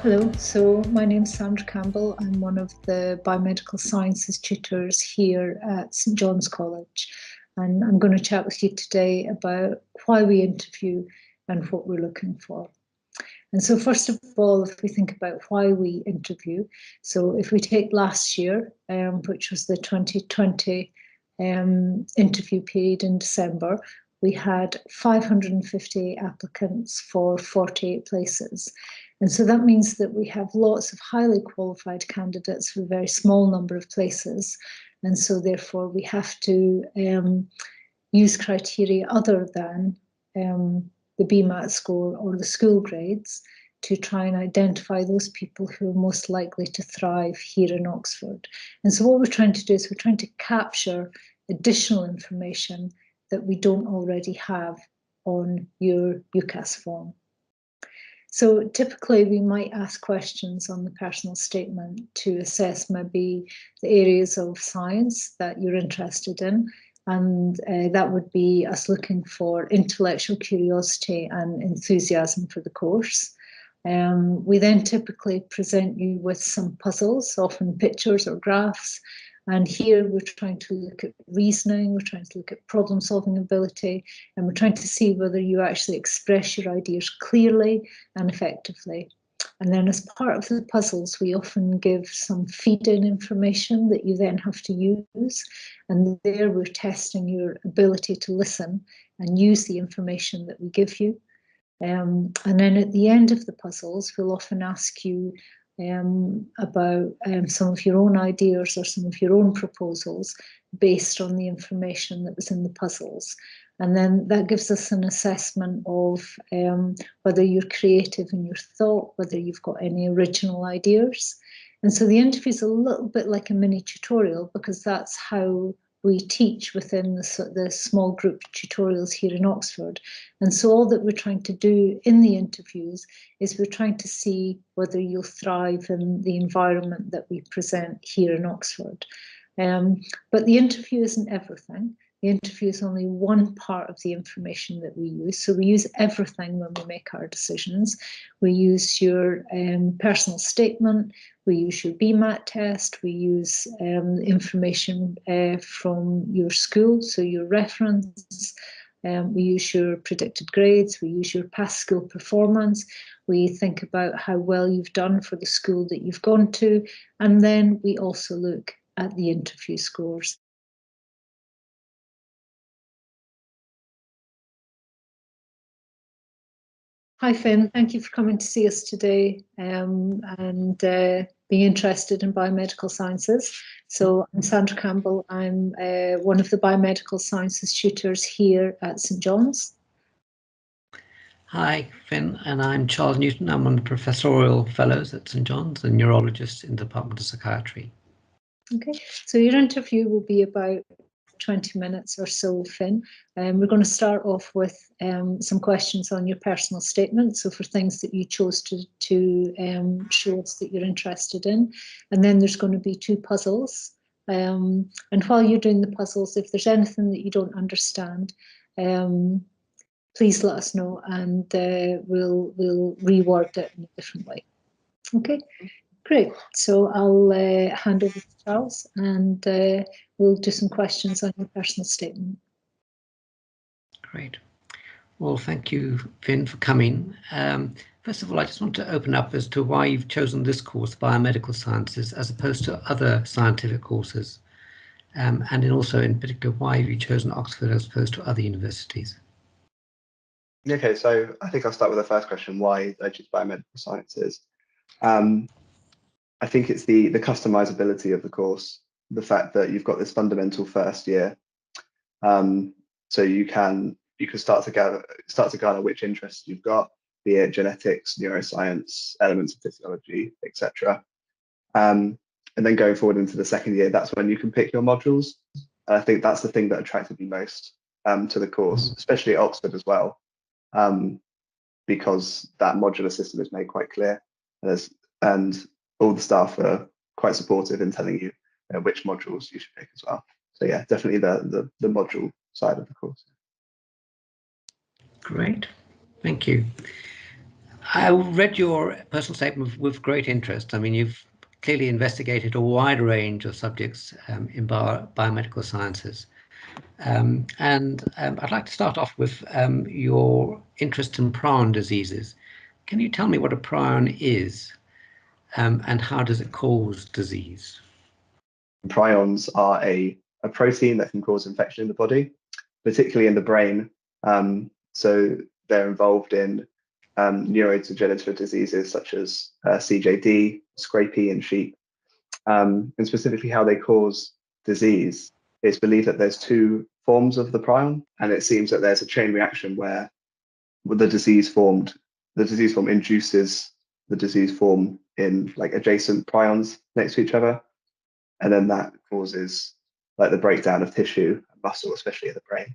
Hello, so my name's Sandra Campbell. I'm one of the Biomedical Sciences tutors here at St John's College. And I'm going to chat with you today about why we interview and what we're looking for. And so first of all, if we think about why we interview, so if we take last year, which was the 2020 interview period in December, we had 550 applicants for 48 places. And so that means that we have lots of highly qualified candidates for a very small number of places. And so therefore we have to use criteria other than the BMAT score or the school grades to try and identify those people who are most likely to thrive here in Oxford. And so what we're trying to do is we're trying to capture additional information that we don't already have on your UCAS form. So typically we might ask questions on the personal statement to assess maybe the areas of science that you're interested in. And that would be us looking for intellectual curiosity and enthusiasm for the course. We then typically present you with some puzzles, often pictures or graphs. And here we're trying to look at reasoning, we're trying to look at problem solving ability, and we're trying to see whether you actually express your ideas clearly and effectively. And then as part of the puzzles, we often give some feed-in information that you then have to use. And there we're testing your ability to listen and use the information that we give you. And then at the end of the puzzles, we'll often ask you about some of your own ideas or some of your own proposals based on the information that was in the puzzles. And then that gives us an assessment of whether you're creative in your thought, whether you've got any original ideas. And so the interview is a little bit like a mini tutorial because that's how we teach within the small group tutorials here in Oxford. And so all that we're trying to do in the interviews is we're trying to see whether you'll thrive in the environment that we present here in Oxford. But the interview isn't everything. The interview is only one part of the information that we use. So we use everything when we make our decisions. We use your personal statement, we use your BMAT test, we use information from your school, so your reference, we use your predicted grades, we use your past school performance, we think about how well you've done for the school that you've gone to, and then we also look at the interview scores. Hi, Finn. Thank you for coming to see us today and being interested in biomedical sciences. So I'm Sandra Campbell. I'm one of the biomedical sciences tutors here at St John's. Hi, Finn, and I'm Charles Newton. I'm one of the Professorial Fellows at St John's, a neurologist in the Department of Psychiatry. Okay, so your interview will be about 20 minutes or so, Finn. We're going to start off with some questions on your personal statement, so for things that you chose to show us that you're interested in. And then there's going to be two puzzles. And while you're doing the puzzles, if there's anything that you don't understand, please let us know and we'll reword it in a different way. Okay. Great. So I'll hand over to Charles and we'll do some questions on your personal statement. Great. Well, thank you, Finn, for coming. First of all, I just want to open up as to why you've chosen this course, Biomedical Sciences, as opposed to other scientific courses. And then also, in particular, why have you chosen Oxford as opposed to other universities? Okay, so I think I'll start with the first question, why I choose Biomedical Sciences. I think it's the customizability of the course, the fact that you've got this fundamental first year, so you can start to gather which interests you've got, be it genetics, neuroscience, elements of physiology, etc. And then going forward into the second year, that's when you can pick your modules. And I think that's the thing that attracted me most to the course, especially at Oxford as well, because that modular system is made quite clear, and all the staff are quite supportive in telling you which modules you should pick as well. So yeah, definitely the module side of the course. Great, thank you. I read your personal statement with great interest. I mean, you've clearly investigated a wide range of subjects in biomedical sciences. I'd like to start off with your interest in prion diseases. Can you tell me what a prion is and how does it cause disease? Prions are a protein that can cause infection in the body, particularly in the brain. So they're involved in neurodegenerative diseases such as CJD, scrapie in sheep. And specifically how they cause disease, it's believed that there's two forms of the prion, and it seems that there's a chain reaction where the disease form induces the disease form in like adjacent prions next to each other, and then that causes like the breakdown of tissue and muscle, especially in the brain.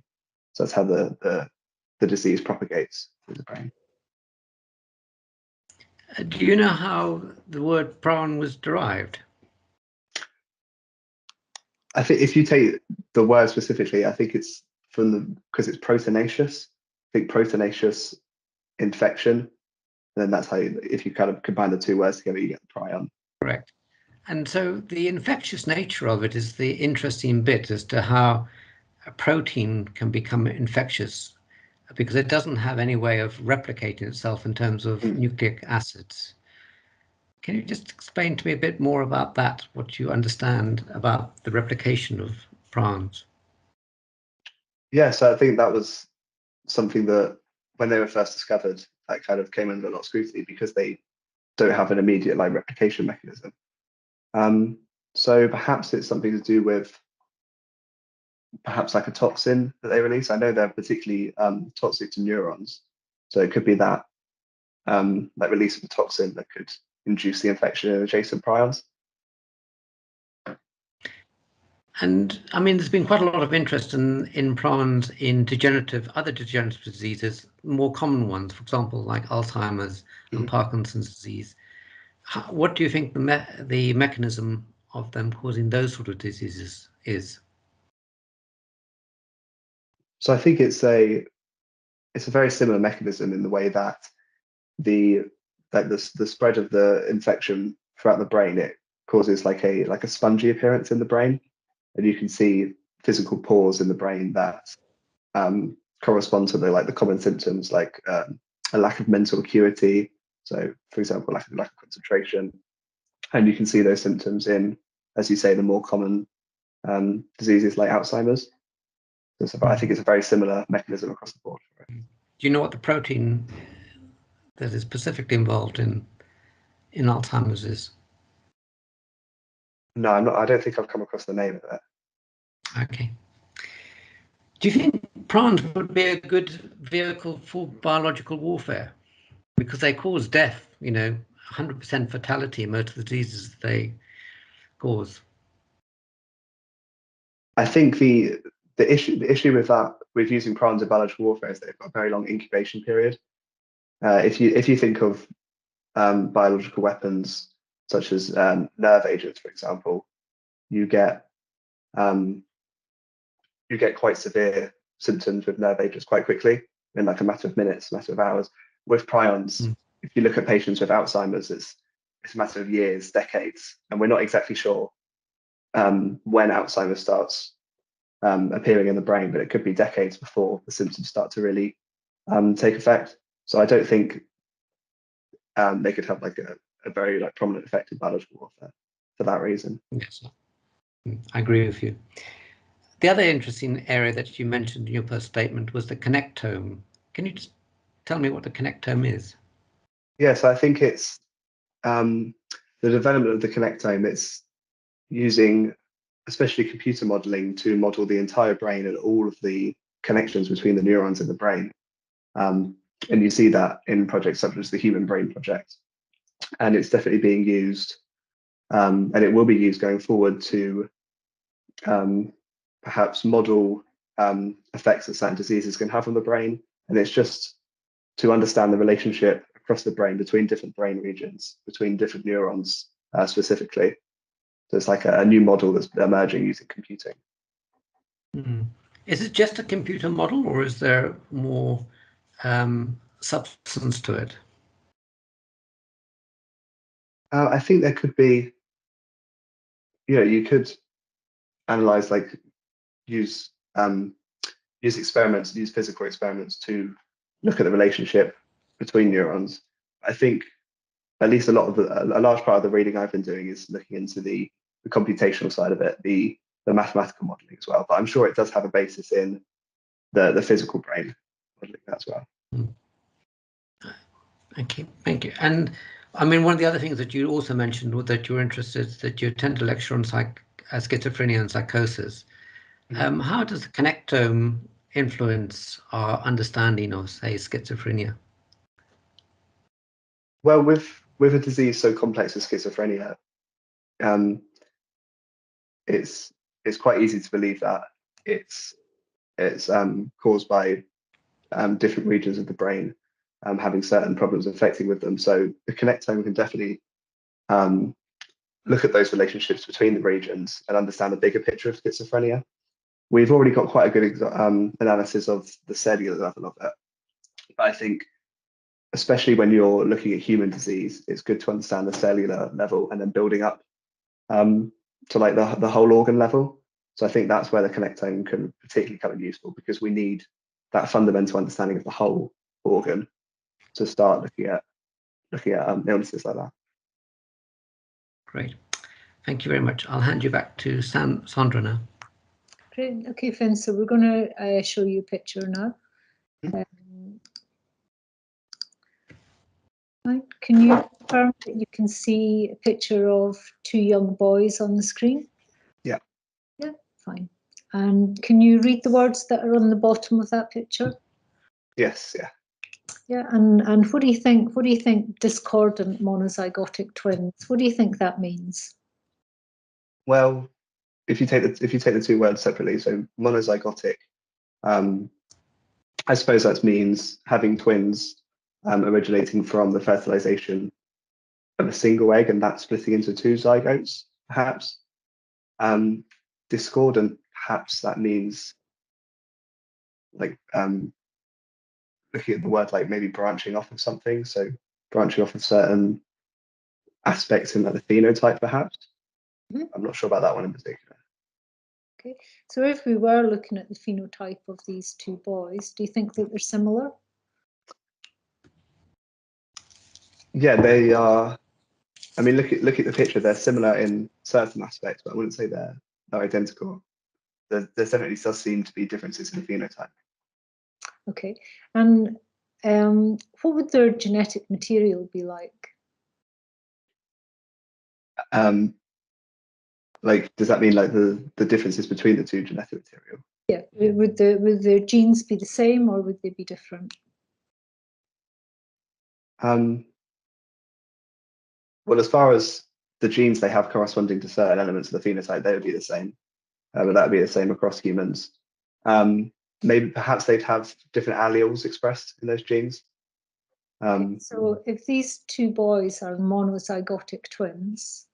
So that's how the disease propagates through the brain. Do you know how the word prion was derived? I think if you take the word specifically, I think it's because it's proteinaceous. I think proteinaceous infection. Then that's how if you kind of combine the two words together, you get the prion. Correct. And so the infectious nature of it is the interesting bit as to how a protein can become infectious because it doesn't have any way of replicating itself in terms of nucleic acids. Can you just explain to me a bit more about that, what you understand about the replication of prions? Yeah, so I think that was something that when they were first discovered, that kind of came under a lot of scrutiny because they don't have an immediate like replication mechanism. So perhaps it's something to do with perhaps like a toxin that they release. I know they're particularly toxic to neurons, so it could be that like release of a toxin that could induce the infection in adjacent prions. And I mean, there's been quite a lot of interest in prions in other degenerative diseases, more common ones, for example, like Alzheimer's and Parkinson's disease. What do you think the mechanism of them causing those sort of diseases is? So I think it's a very similar mechanism in the way that the spread of the infection throughout the brain, it causes like a spongy appearance in the brain, and you can see physical pores in the brain that correspond to the common symptoms like a lack of mental acuity. So, for example, lack of concentration, and you can see those symptoms in, as you say, the more common diseases like Alzheimer's. So I think it's a very similar mechanism across the board. Do you know what the protein that is specifically involved in Alzheimer's is? No, I'm not. I don't think I've come across the name of it. Okay. Do you think prions would be a good vehicle for biological warfare? Because they cause death, 100% fatality in most of the diseases they cause. I think the issue with that, with using prions in biological warfare, is they've got a very long incubation period. If you think of biological weapons such as nerve agents, for example, you get quite severe symptoms with nerve agents quite quickly, in like a matter of minutes, a matter of hours. With prions, if you look at patients with Alzheimer's, it's a matter of years, decades, and we're not exactly sure when Alzheimer's starts appearing in the brain, but it could be decades before the symptoms start to really take effect. So I don't think they could have like a very prominent effect in biological warfare for that reason. Yes, I agree with you. The other interesting area that you mentioned in your first statement was the connectome. Can you just tell me what the connectome is? Yes, I think it's the development of the connectome. It's using especially computer modeling to model the entire brain and all of the connections between the neurons in the brain. And you see that in projects such as the Human Brain Project. And it's definitely being used, and it will be used going forward to perhaps model effects that certain diseases can have on the brain. And it's just to understand the relationship across the brain between different brain regions, between different neurons specifically. So it's like a new model that's emerging using computing. Is it just a computer model, or is there more substance to it? I think there could be, you could analyze, like use experiments, use physical experiments to look at the relationship between neurons. I think at least a large part of the reading I've been doing is looking into the computational side of it, the mathematical modeling as well. But I'm sure it does have a basis in the physical brain modeling as well. Thank you. And I mean, one of the other things that you also mentioned that you were interested, that you attended a lecture on schizophrenia and psychosis. How does the connectome influence our understanding of, say, schizophrenia? Well, with a disease so complex as schizophrenia, it's quite easy to believe that it's caused by different regions of the brain having certain problems affecting with them. So the connectome can definitely look at those relationships between the regions and understand the bigger picture of schizophrenia. We've already got quite a good analysis of the cellular level of it. But I think, especially when you're looking at human disease, it's good to understand the cellular level and then building up to like the whole organ level. So I think that's where the connectome can particularly come in useful, because we need that fundamental understanding of the whole organ to start looking at illnesses like that. Great. Thank you very much. I'll hand you back to Sandra now. Great. Okay, Finn, so we're going to show you a picture now. Right. Can you confirm that you can see a picture of two young boys on the screen? Yeah. Yeah, fine. And can you read the words that are on the bottom of that picture? Yes, yeah. Yeah, and what do you think? What do you think discordant monozygotic twins? What do you think that means? Well, if you take the two words separately, so monozygotic, I suppose that means having twins originating from the fertilization of a single egg and that splitting into two zygotes, perhaps. Discordant, perhaps that means like looking at the word like maybe branching off of something, so branching off of certain aspects in like the phenotype, perhaps. I'm not sure about that one in particular. Okay, so if we were looking at the phenotype of these two boys, do you think that they're similar? Yeah, they are. I mean, look at the picture. They're similar in certain aspects, but I wouldn't say they're identical. There definitely does seem to be differences in the phenotype. Okay, and what would their genetic material be like? Like, does that mean like the differences between the two genetic material? Yeah, would the genes be the same or would they be different? Well, as far as the genes they have corresponding to certain elements of the phenotype, they would be the same. But that would be the same across humans. Maybe perhaps they'd have different alleles expressed in those genes. So if these two boys are monozygotic twins,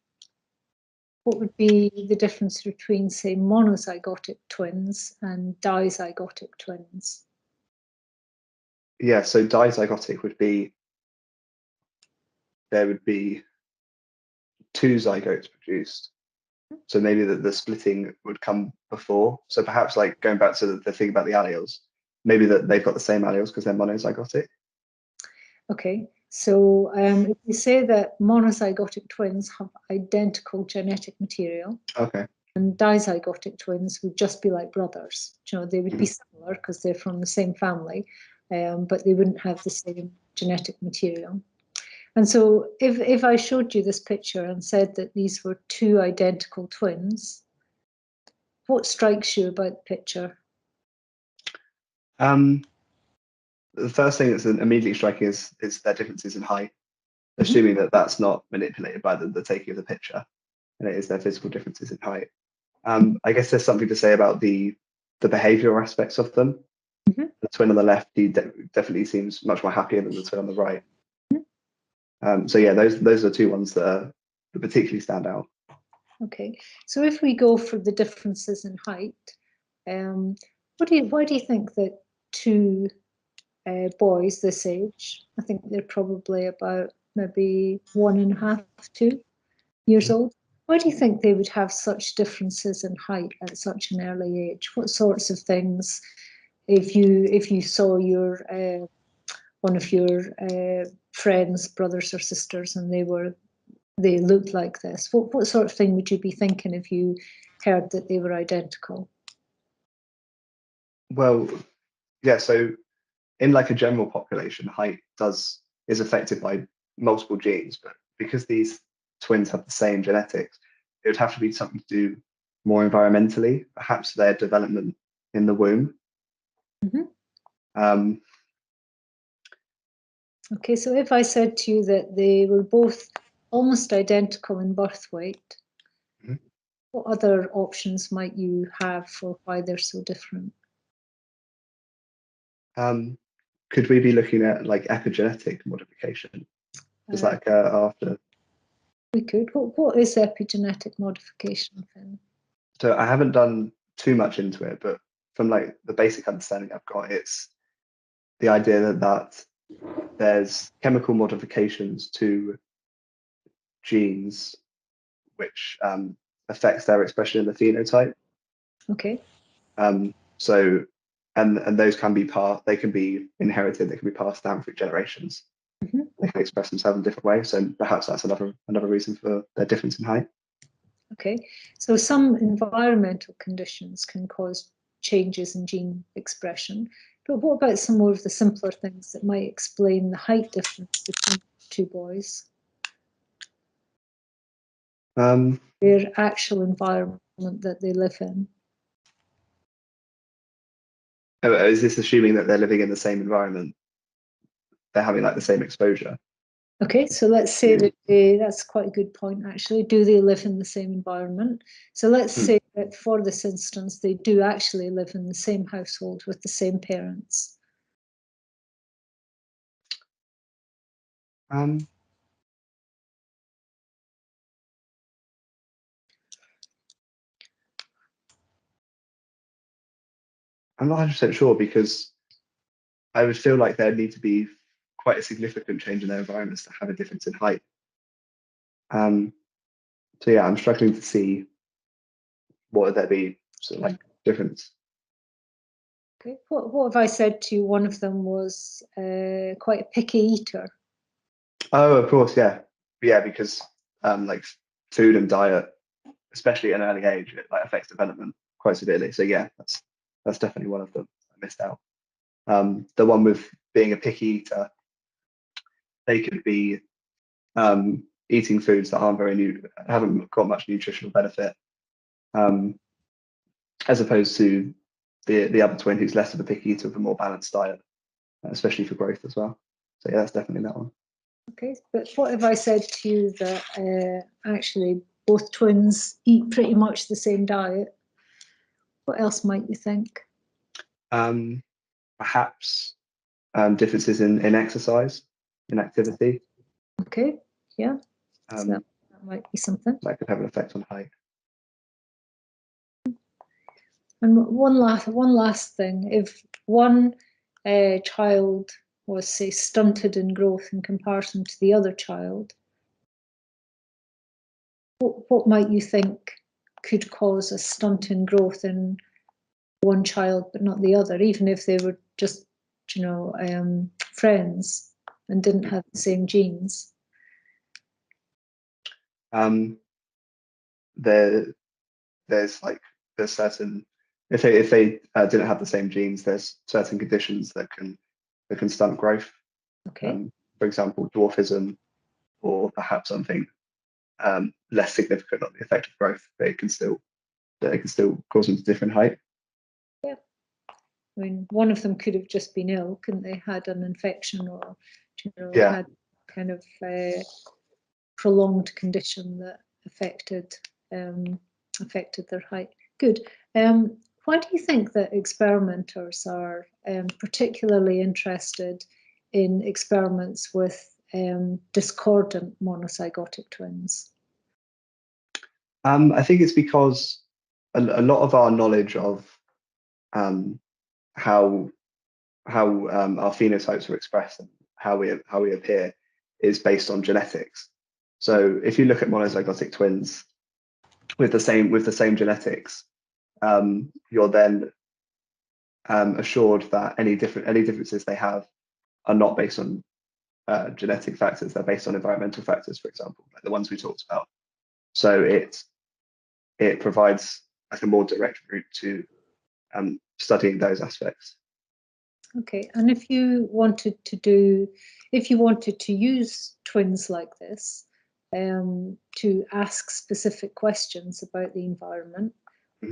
what would be the difference between, say, monozygotic twins and dizygotic twins? Yeah, so dizygotic would be, there would be two zygotes produced. So maybe the splitting would come before. So perhaps like going back to the thing about the alleles, maybe that they've got the same alleles because they're monozygotic. Okay, so if we say that monozygotic twins have identical genetic material, okay, and dizygotic twins would just be like brothers. You know, they would be similar because they're from the same family, but they wouldn't have the same genetic material. And so if I showed you this picture and said that these were two identical twins, what strikes you about the picture? The first thing that's immediately striking is their differences in height, assuming that that's not manipulated by the taking of the picture, and it is their physical differences in height. I guess there's something to say about the behavioural aspects of them. The twin on the left, he definitely seems much more happier than the twin on the right. So yeah, those are two ones that particularly stand out. Okay, so if we go for the differences in height, why do you think that two boys this age, I think they're probably about maybe 1.5, 2 years old. Why do you think they would have such differences in height at such an early age? What sorts of things, if you saw your one of your friends, brothers or sisters, and they looked like this, what sort of thing would you be thinking if you heard that they were identical? Well, yeah, so in like a general population, height is affected by multiple genes, but because these twins have the same genetics, it would have to be something to do more environmentally, perhaps their development in the womb. Mm-hmm. Okay, so if I said to you that they were both almost identical in birth weight, mm-hmm. What other options might you have for why they're so different? Could we be looking at like epigenetic modification? Does that occur after? We could. What is epigenetic modification, Finn? So I haven't done too much into it, but from like the basic understanding I've got, it's the idea that there's chemical modifications to genes which affects their expression in the phenotype. Okay. So and those can be inherited, they can be passed down through generations. Mm-hmm. They can express themselves in different ways. So perhaps that's another reason for their difference in height. Okay. So some environmental conditions can cause changes in gene expression. But what about some more of the simpler things that might explain the height difference between two boys? Their actual environment that they live in. Is this assuming that they're living in the same environment? They're having like the same exposure? Okay, so let's say that that's quite a good point, actually. Do they live in the same environment? So let's say that for this instance, they do actually live in the same household with the same parents. I'm not 100% sure, because I would feel like there'd need to be quite a significant change in their environments to have a difference in height. So yeah, I'm struggling to see what would there be sort of like difference. Okay, what have I said to you? One of them was quite a picky eater. Oh, of course, yeah, because like food and diet, especially at an early age, it like affects development quite severely. So yeah, that's definitely one of them I missed out. The one with being a picky eater, they could be eating foods that haven't got much nutritional benefit, as opposed to the other twin who's less of a picky eater with a more balanced diet, especially for growth as well. So yeah, that's definitely that one. Okay, but what if I said to you that actually both twins eat pretty much the same diet? What else might you think? Perhaps differences in exercise, in activity. Okay, yeah, so that might be something. That could have an effect on height. And one last thing, if one child was, say, stunted in growth in comparison to the other child, what might you think could cause a stunt in growth in one child but not the other, even if they were just, friends and didn't have the same genes? There's certain, if they didn't have the same genes, there's certain conditions that can stunt growth. Okay. For example, dwarfism, or perhaps something less significant on the effect of growth, but it can still cause them to different height. Yeah. I mean, one of them could have just been ill, couldn't they? Had an infection, or had kind of prolonged condition that affected their height. Good. Why do you think that experimenters are particularly interested in experiments with discordant monozygotic twins? I think it's because a lot of our knowledge of how our phenotypes are expressed and how we appear is based on genetics. So if you look at monozygotic twins with the same genetics, you're then assured that any differences they have are not based on genetic factors. They're based on environmental factors, for example, like the ones we talked about. So it provides like a more direct route to studying those aspects. Okay, and if you wanted to use twins like this to ask specific questions about the environment,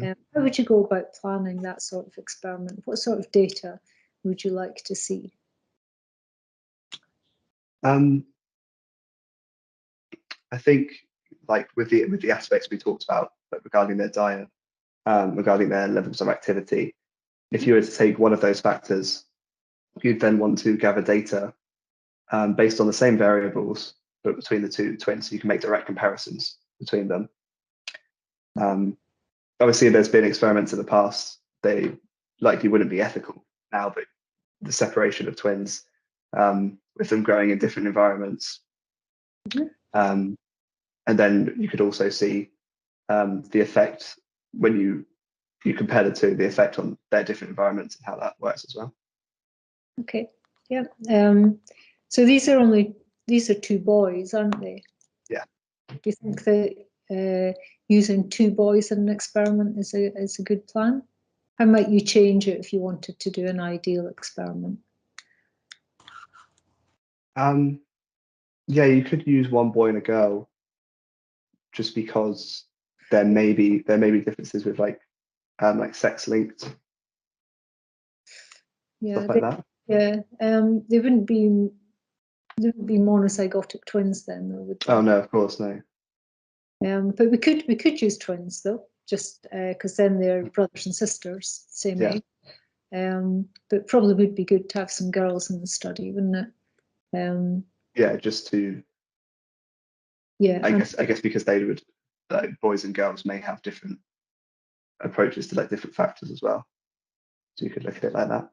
how would you go about planning that sort of experiment? What sort of data would you like to see? I think, like with the aspects we talked about, like regarding their diet, regarding their levels of activity, if you were to take one of those factors, you'd then want to gather data based on the same variables, but between the two twins, so you can make direct comparisons between them. Obviously, there's been experiments in the past. They likely wouldn't be ethical now, but the separation of twins with them growing in different environments. And then you could also see the effect when you compare the two, the effect on their different environments and how that works as well. Okay, yeah. So these are two boys, aren't they? Yeah. Do you think that using two boys in an experiment is a good plan? How might you change it if you wanted to do an ideal experiment? Yeah, you could use one boy and a girl, just because there may be differences with like sex linked stuff like that. Yeah, they wouldn't be monozygotic twins then, though, would they? Oh no, of course no. But we could use twins though, just because then they're brothers and sisters, same age. But probably would be good to have some girls in the study, wouldn't it? Yeah, just to. Yeah. I guess because they would, like, boys and girls may have different approaches to like different factors as well. So you could look at it like that.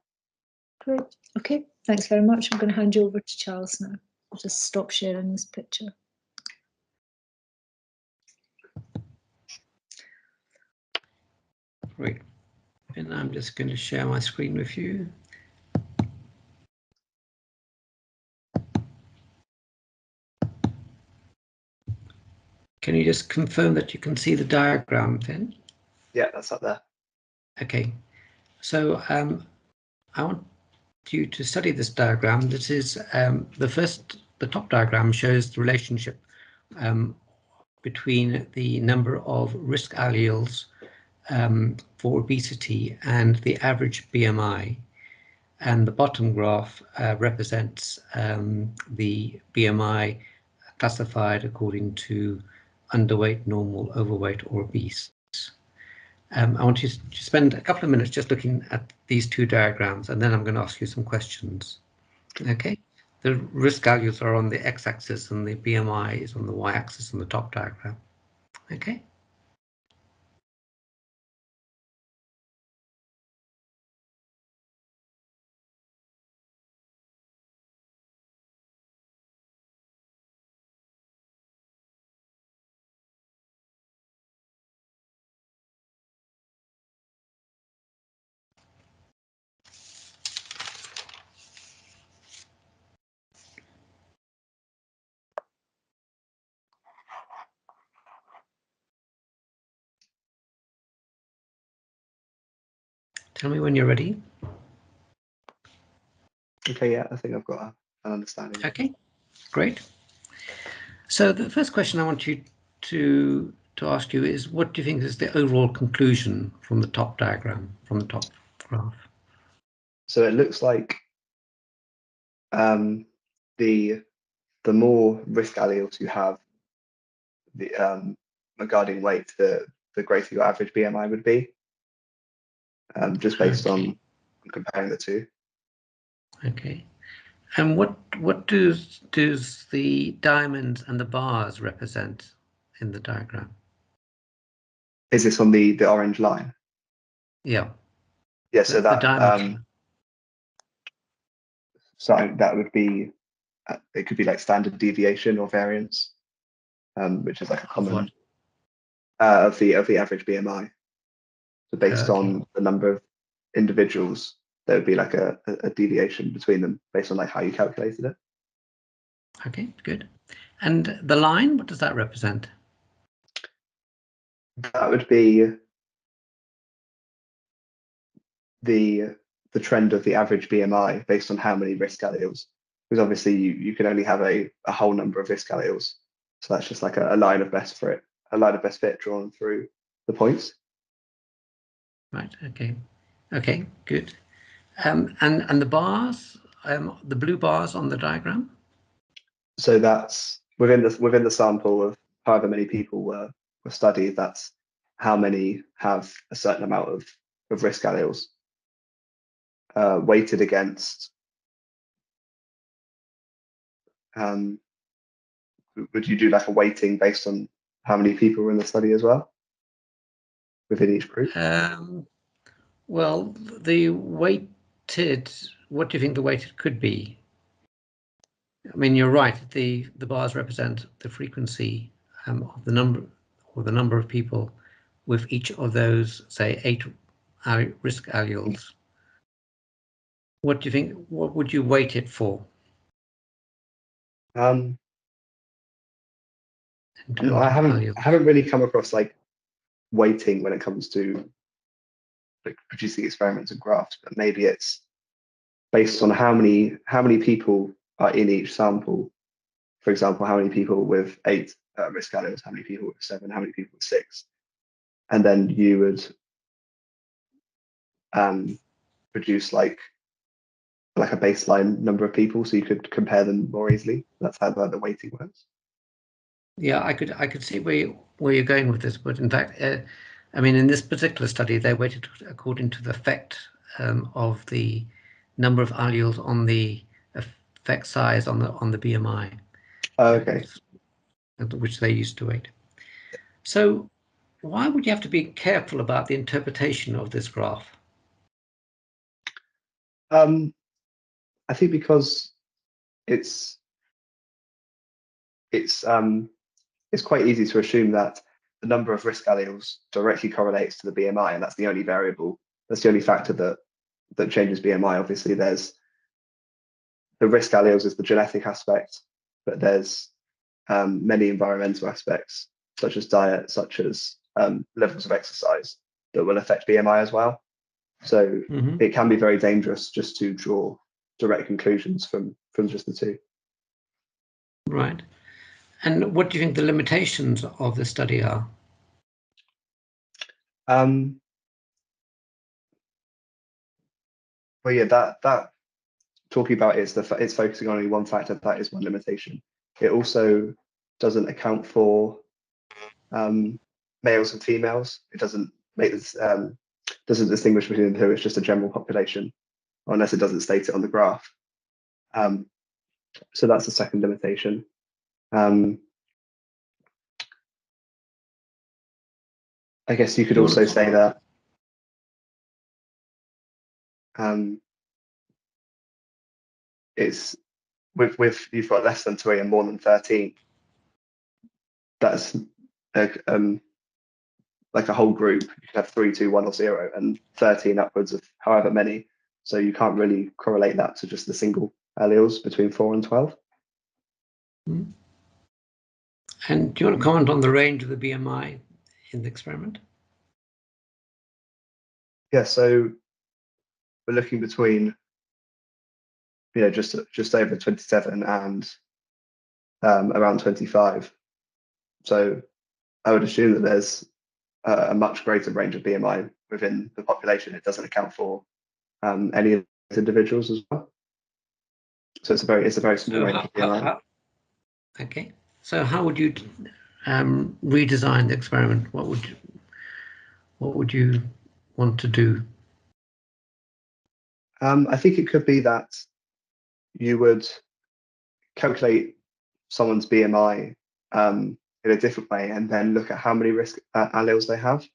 Great. Okay. Thanks very much. I'm going to hand you over to Charles now. I'll just stop sharing this picture. Great. And I'm just going to share my screen with you. Can you just confirm that you can see the diagram, Finn? Yeah, that's up there. Okay. So I want you to study this diagram. This is the top diagram shows the relationship between the number of risk alleles for obesity and the average BMI. And the bottom graph represents the BMI classified according to underweight, normal, overweight, or obese. I want you to spend a couple of minutes just looking at these two diagrams, and then I'm going to ask you some questions. Okay? The risk values are on the x-axis and the BMI is on the y-axis on the top diagram. Okay? Tell me when you're ready. Okay, yeah, I think I've got an understanding. Okay, great. So the first question I want you to ask you is, what do you think is the overall conclusion from the top diagram, from the top graph? So it looks like the more risk alleles you have, the regarding weight, the greater your average BMI would be, just based on comparing the two. Okay. And what does the diamonds and the bars represent in the diagram? Is this on the orange line? Yeah. Yeah, so the that diamonds. so that would be it could be like standard deviation or variance, which is like a common of the average BMI. So based on the number of individuals, there would be like a deviation between them based on like how you calculated it. Okay, good. And the line, what does that represent? That would be the trend of the average BMI based on how many risk alleles. Because obviously you can only have a whole number of risk alleles. So that's just like a line of best fit, drawn through the points. Right. Okay. Okay. Good. And the bars, the blue bars on the diagram. So that's within the sample of however many people were studied. That's how many have a certain amount of risk alleles weighted against. Would you do like a weighting based on how many people were in the study as well within each group? Well, the weighted, what do you think the weighted could be? I mean, you're right. The bars represent the frequency of the number of people with each of those, say, 8 risk alleles. What do you think? What would you weight it for? I haven't really come across like weighting when it comes to like producing experiments and graphs, but maybe it's based on how many people are in each sample. For example, how many people with 8 risk alleles, how many people with 7, how many people with 6, and then you would produce like a baseline number of people, so you could compare them more easily. That's how the weighting works. Yeah, I could see where you're going with this, but in fact, I mean, in this particular study, they weighted according to the effect of the number of alleles on the effect size on the BMI. Okay. Which they used to weight. So, why would you have to be careful about the interpretation of this graph? I think because it's quite easy to assume that the number of risk alleles directly correlates to the BMI, and that's the only variable. That's the only factor that changes BMI. Obviously, there's the risk alleles is the genetic aspect, but there's many environmental aspects, such as diet, such as levels of exercise, that will affect BMI as well. So it can be very dangerous just to draw direct conclusions from just the two. Right. And what do you think the limitations of the study are? Well, yeah, that talking about it's focusing on only one factor. That is one limitation. It also doesn't account for males and females. It doesn't make this doesn't distinguish between the two. It's just a general population, unless it doesn't state it on the graph. So that's the second limitation. I guess you could also say that it's with you've got less than 3 and more than 13. That's like a whole group. You can have 3, 2, 1, or 0, and 13 upwards of however many. So you can't really correlate that to just the single alleles between 4 and 12. And do you want to comment on the range of the BMI in the experiment? Yeah, so we're looking between just over 27 and around 25. So I would assume that there's a much greater range of BMI within the population. It doesn't account for any of those individuals as well. So it's a very small range of BMI. Okay. So how would you redesign the experiment? What would you want to do? I think it could be that you would calculate someone's BMI in a different way, and then look at how many risk alleles they have,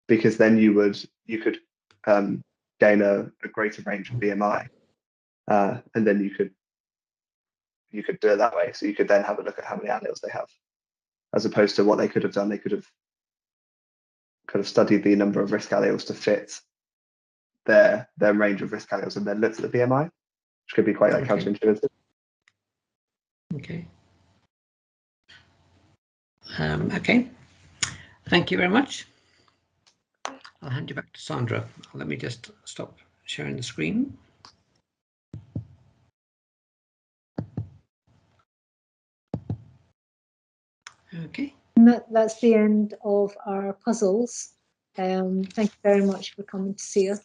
because then you could gain a greater range of BMI. and then you could do it that way. So you could then have a look at how many alleles they have, as opposed to what they could have done. They could have studied the number of risk alleles to fit their range of risk alleles and then looked at the BMI, which could be quite like counterintuitive. Okay. Okay. Thank you very much. I'll hand you back to Sandra. Let me just stop sharing the screen. Okay. And that's the end of our puzzles. Thank you very much for coming to see us.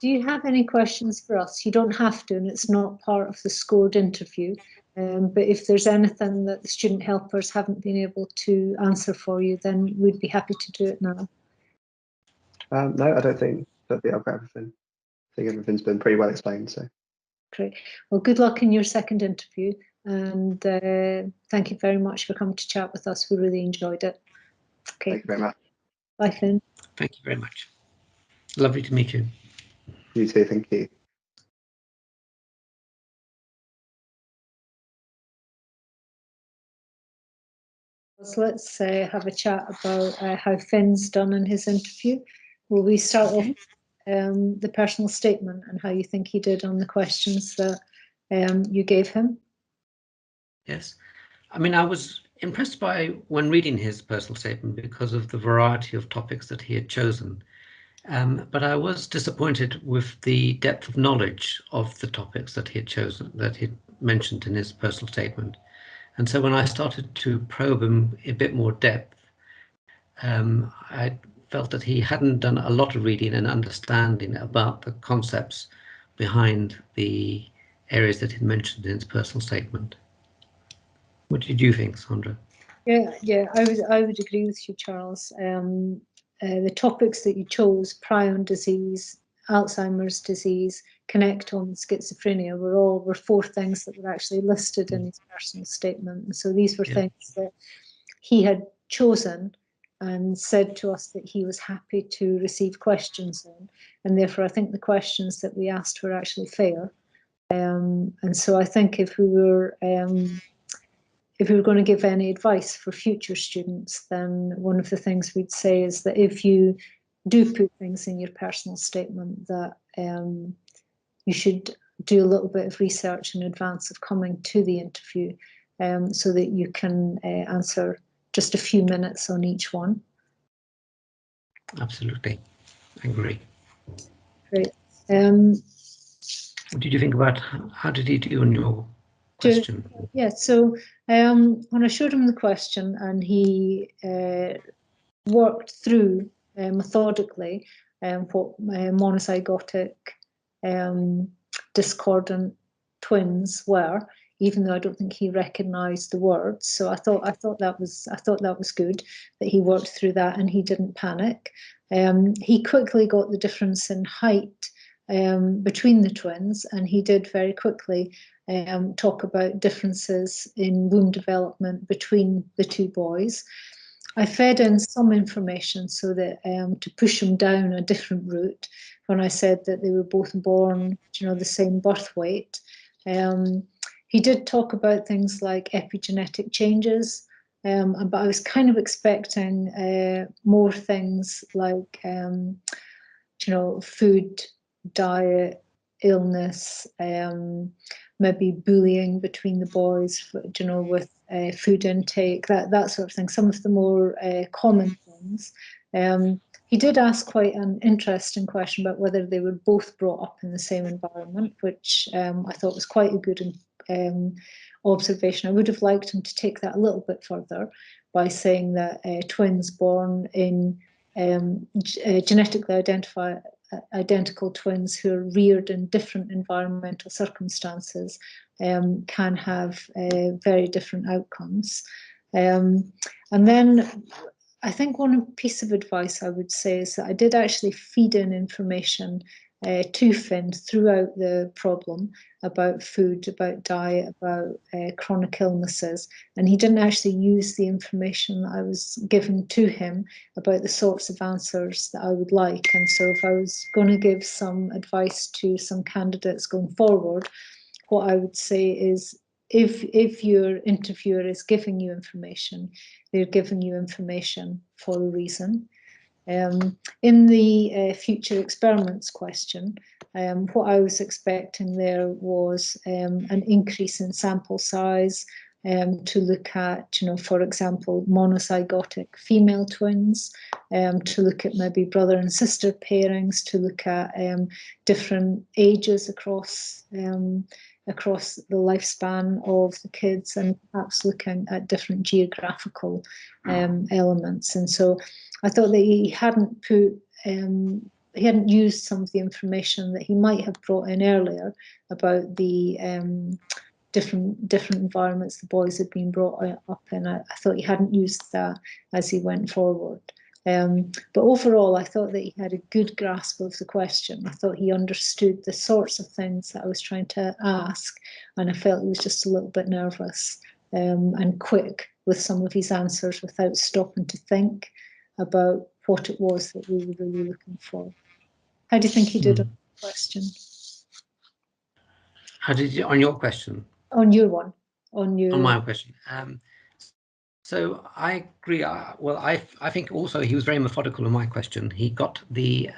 Do you have any questions for us? You don't have to, and it's not part of the scored interview. But if there's anything that the student helpers haven't been able to answer for you, then we'd be happy to do it now. No, I don't think I've got everything. I think everything's been pretty well explained. So great. Well, good luck in your second interview, and thank you very much for coming to chat with us. We really enjoyed it. Okay. Thank you very much. Bye, Finn. Thank you very much. Lovely to meet you. You too. Thank you. So let's have a chat about how Finn's done in his interview. Will we start off the personal statement and how you think he did on the questions that you gave him? Yes. I mean, I was impressed by when reading his personal statement because of the variety of topics that he had chosen. But I was disappointed with the depth of knowledge of the topics that he had chosen, that he mentioned in his personal statement. And so when I started to probe him a bit more depth, I felt that he hadn't done a lot of reading and understanding about the concepts behind the areas that he mentioned in his personal statement. What did you think, Sandra? Yeah, I would agree with you, Charles. The topics that you chose, prion disease, Alzheimer's disease, connectome, schizophrenia, were four things that were actually listed in his personal statement. And so these were things that he had chosen and said to us that he was happy to receive questions on. And therefore, I think the questions that we asked were actually fair. And so I think if we were going to give any advice for future students, then one of the things we'd say is that if you do put things in your personal statement, that you should do a little bit of research in advance of coming to the interview, so that you can answer just a few minutes on each one. Absolutely, I agree. Great. What did you think about how did he do on your question? Yeah, so when I showed him the question and he worked through methodically what monozygotic discordant twins were, even though I don't think he recognised the words. So I thought that was good that he worked through that and he didn't panic. He quickly got the difference in height between the twins, and he did very quickly talk about differences in wound development between the two boys. I fed in some information so that to push him down a different route when I said that they were both born, the same birth weight. He did talk about things like epigenetic changes, but I was kind of expecting more things like, food, diet, illness, maybe bullying between the boys, with food intake, that sort of thing, some of the more common things. He did ask quite an interesting question about whether they were both brought up in the same environment, which I thought was quite a good observation. I would have liked him to take that a little bit further by saying that twins born in genetically identical twins who are reared in different environmental circumstances can have very different outcomes. And then I think one piece of advice I would say is that I did actually feed in information to Finn throughout the problem about food, about diet, about chronic illnesses, and he didn't actually use the information that I was giving to him about the sorts of answers that I would like. And so if I was going to give some advice to some candidates going forward, what I would say is, if your interviewer is giving you information, they're giving you information for a reason. In the future experiments question, what I was expecting there was an increase in sample size to look at, for example, monozygotic female twins, to look at maybe brother and sister pairings, to look at different ages across the lifespan of the kids, and perhaps looking at different geographical elements. And so I thought that he hadn't used some of the information that he might have brought in earlier about the different environments the boys had been brought up in. I thought he hadn't used that as he went forward. But overall, I thought that he had a good grasp of the question. I thought he understood the sorts of things that I was trying to ask, and I felt he was just a little bit nervous and quick with some of his answers without stopping to think about what it was that we were really looking for. How do you think he did on the question? How did you on your question? On your one. On my question. So I agree. Well, I think also he was very methodical in my question. He got the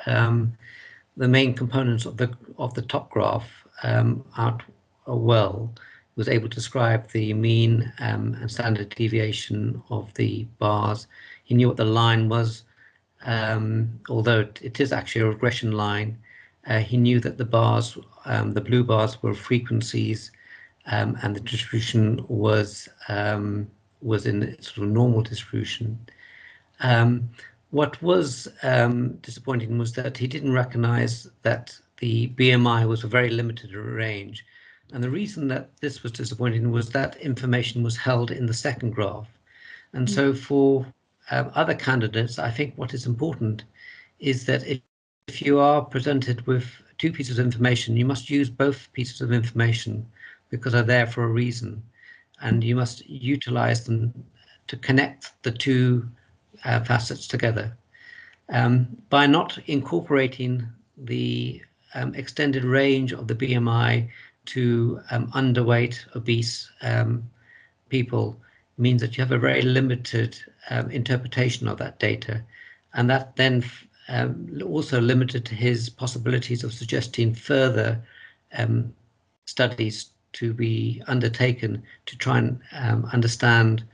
main components of the top graph out well. He was able to describe the mean and standard deviation of the bars. He knew what the line was, although it is actually a regression line. He knew that the bars, the blue bars, were frequencies, and the distribution was in sort of normal distribution. What was disappointing was that he didn't recognize that the BMI was a very limited range. And the reason that this was disappointing was that information was held in the second graph. And so for other candidates, I think what is important is that if you are presented with two pieces of information, you must use both pieces of information because they're there for a reason. And you must utilize them to connect the two facets together. By not incorporating the extended range of the BMI to underweight, obese people means that you have a very limited interpretation of that data. And that then also limited his possibilities of suggesting further studies to be undertaken to try and understand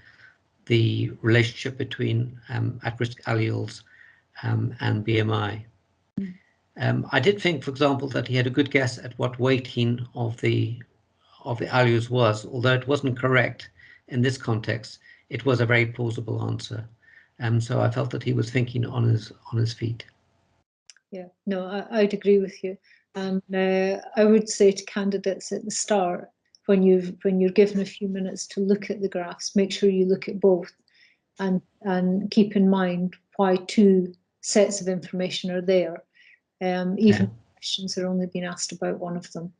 the relationship between at-risk alleles and BMI. I did think, for example, that he had a good guess at what weighting of the alleles was, although it wasn't correct in this context. It was a very plausible answer, so I felt that he was thinking on his feet. Yeah, no, I'd agree with you. And I would say to candidates at the start, when you're given a few minutes to look at the graphs, make sure you look at both, and keep in mind why two sets of information are there. Even questions are only being asked about one of them,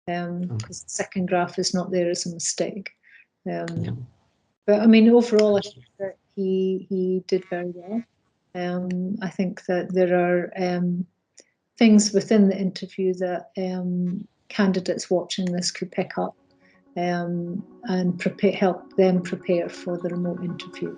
because the second graph is not there as a mistake. But I mean, overall, I think that he did very well. I think that there are things within the interview that candidates watching this could pick up and help them prepare for the remote interview.